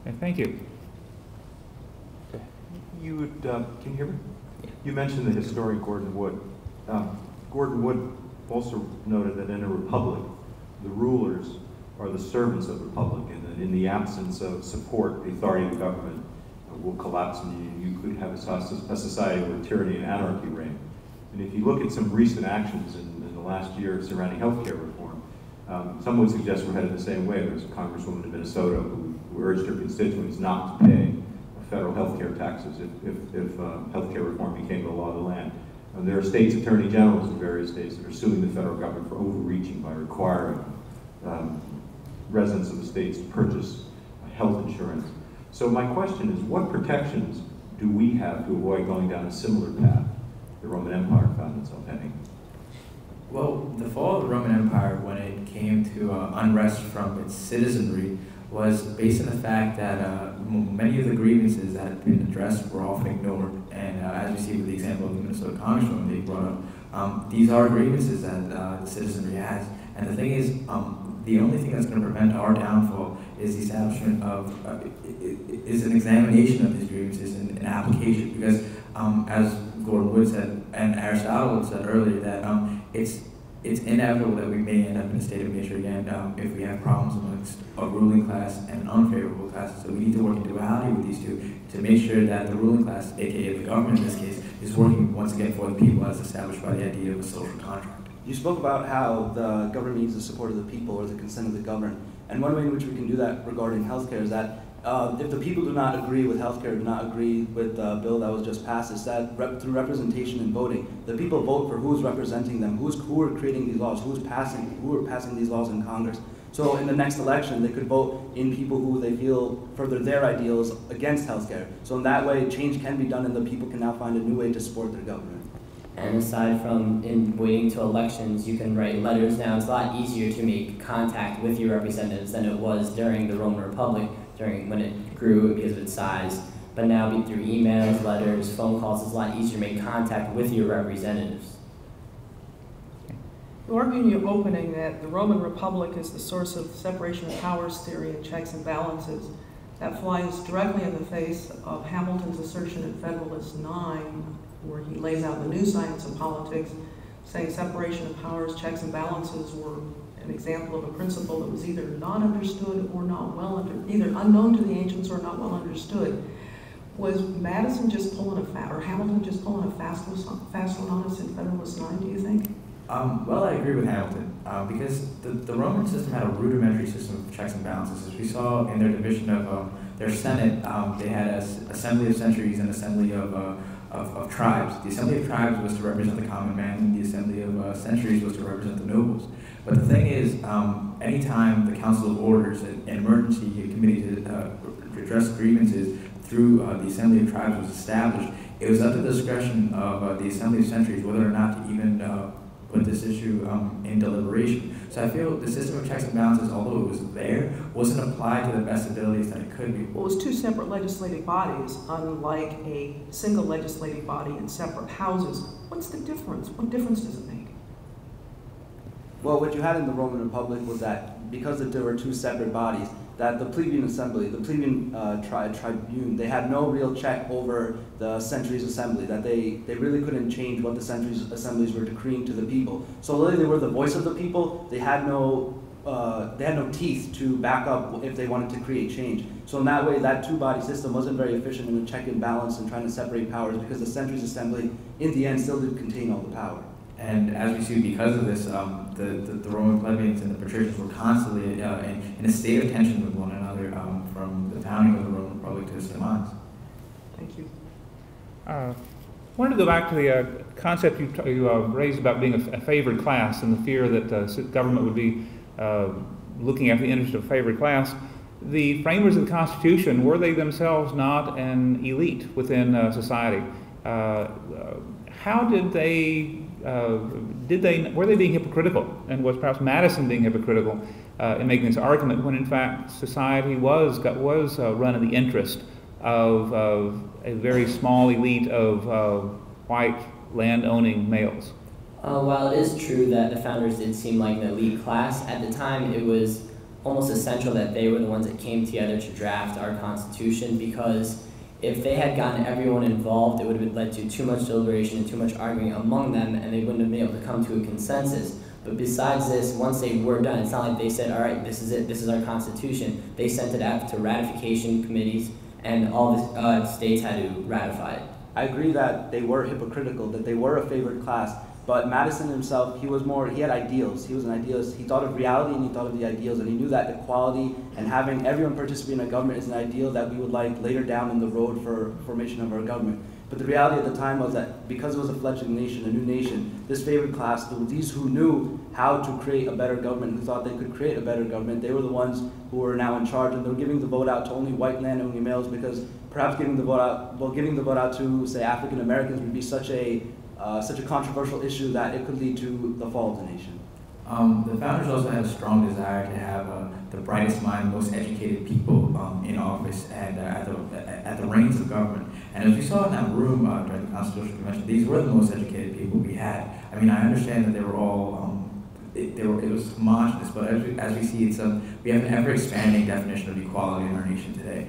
Okay, thank you. Okay. You would, can you hear me? You mentioned the historian Gordon Wood. Gordon Wood also noted that in a republic, the rulers are the servants of the republic, and that in the absence of support, the authority of the government will collapse, and you could have a society where tyranny and anarchy reign. And if you look at some recent actions in the last year surrounding healthcare reform, some would suggest we're headed the same way. There's a congresswoman in Minnesota who urged her constituents not to pay federal healthcare taxes if healthcare reform became the law of the land. There are states attorney generals in various states that are suing the federal government for overreaching by requiring residents of the states to purchase health insurance. So my question is, what protections do we have to avoid going down a similar path the Roman Empire found itself heading? Well, the fall of the Roman Empire, when it came to unrest from its citizenry, was based on the fact that many of the grievances that had been addressed were often ignored. And as we see with the example of the Minnesota Congresswoman they brought up, these are grievances that the citizenry has. And the thing is, the only thing that's going to prevent our downfall is the establishment of, is an examination of these grievances and an application. Because as Gordon Wood said, and Aristotle said earlier, that it's inevitable that we may end up in a state of nature again if we have problems amongst a ruling class and an unfavorable class. So we need to work in duality with these two to make sure that the ruling class, aka the government in this case, is working once again for the people as established by the idea of a social contract. You spoke about how the government needs the support of the people or the consent of the governed. And one way in which we can do that regarding healthcare is that if the people do not agree with healthcare, do not agree with the bill that was just passed, is that through representation and voting, the people vote for who's representing them, who are creating these laws, who are passing these laws in Congress. So in the next election, they could vote in people who they feel further their ideals against healthcare. So in that way, change can be done, and the people can now find a new way to support their government. And aside from in waiting to elections, you can write letters now. It's a lot easier to make contact with your representatives than it was during the Roman Republic, when it grew because of its size. But now through emails, letters, phone calls, it's a lot easier to make contact with your representatives. You argue in your opening that the Roman Republic is the source of separation of powers theory and checks and balances. That flies directly in the face of Hamilton's assertion in Federalist 9, where he lays out the new science of politics, saying separation of powers, checks and balances were an example of a principle that was either not understood or not well either unknown to the ancients or not well understood. Was Madison just pulling or Hamilton just pulling a fast one on us in Federalist 9, do you think? Well, I agree with Hamilton, because the Roman system had a rudimentary system of checks and balances. As we saw in their division of their Senate, they had an assembly of centuries and assembly of tribes. The assembly of tribes was to represent the common man, and the assembly of centuries was to represent the nobles. But the thing is, anytime the Council of Orders, an emergency committee to address grievances through the assembly of tribes was established, it was up to the discretion of the assembly of centuries whether or not to even put this issue in deliberation. So I feel the system of checks and balances, although it was there, wasn't applied to the best abilities that it could be. Well, it was two separate legislative bodies, unlike a single legislative body in separate houses. What's the difference? What difference does it make? Well, what you had in the Roman Republic was that because there were two separate bodies, that the plebeian assembly, the plebeian tribune, they had no real check over the centuries assembly, that they really couldn't change what the centuries assemblies were decreeing to the people. So really they were the voice of the people. They had no teeth to back up if they wanted to create change. So in that way, that two-body system wasn't very efficient in the check and balance and trying to separate powers, because the centuries assembly, in the end, still did contain all the power. And as we see, because of this, the Roman plebeians and the patricians were constantly in a state of tension with one another from the founding of the Roman Republic to its demise. Thank you. I wanted to go back to the concept you raised about being a favored class and the fear that government would be looking at the interest of a favored class. The framers of the Constitution, were they themselves not an elite within society? How did they were they being hypocritical, and was perhaps Madison being hypocritical in making this argument when in fact society was run in the interest of a very small elite of white land-owning males? While it is true that the founders did seem like an elite class, at the time it was almost essential that they were the ones that came together to draft our Constitution, because if they had gotten everyone involved, it would have led to too much deliberation and too much arguing among them, and they wouldn't have been able to come to a consensus. But besides this, once they were done, it's not like they said, all right, this is it, this is our Constitution. They sent it out to ratification committees, and all the states had to ratify it. I agree that they were hypocritical, that they were a favored class, but Madison himself, he had ideals. He was an idealist. He thought of reality and he thought of the ideals, and he knew that equality and having everyone participate in a government is an ideal that we would like later down in the road for formation of our government. But the reality at the time was that because it was a fledgling nation, a new nation, this favored class, these who knew how to create a better government, who thought they could create a better government, they were the ones who were now in charge, and they were giving the vote out to only white landowning males, because perhaps giving the vote out to, say, African Americans would be such a controversial issue that it could lead to the fall of the nation. The founders also had a strong desire to have the brightest mind, most educated people in office and at the reins of government. And as we saw in that room during the Constitutional Convention, these were the most educated people we had. I mean, I understand that they were all it was homogenous, but as we see, we have an ever-expanding definition of equality in our nation today.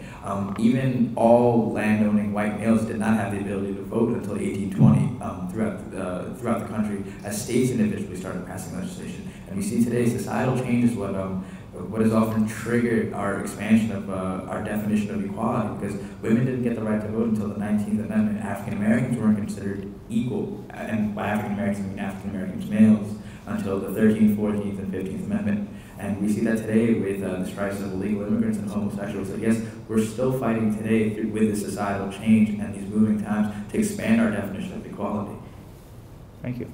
Even all landowning white males did not have the ability to vote until 1820 throughout the country, as states individually started passing legislation. And we see today societal change is what has often triggered our expansion of our definition of equality, because women didn't get the right to vote until the 19th Amendment. African Americans weren't considered equal, and by African Americans I mean African Americans males, until the 13th, 14th, and 15th Amendment. And we see that today with the strikes of illegal immigrants and homosexuals. So yes, we're still fighting today with this societal change and these moving times to expand our definition of equality. Thank you.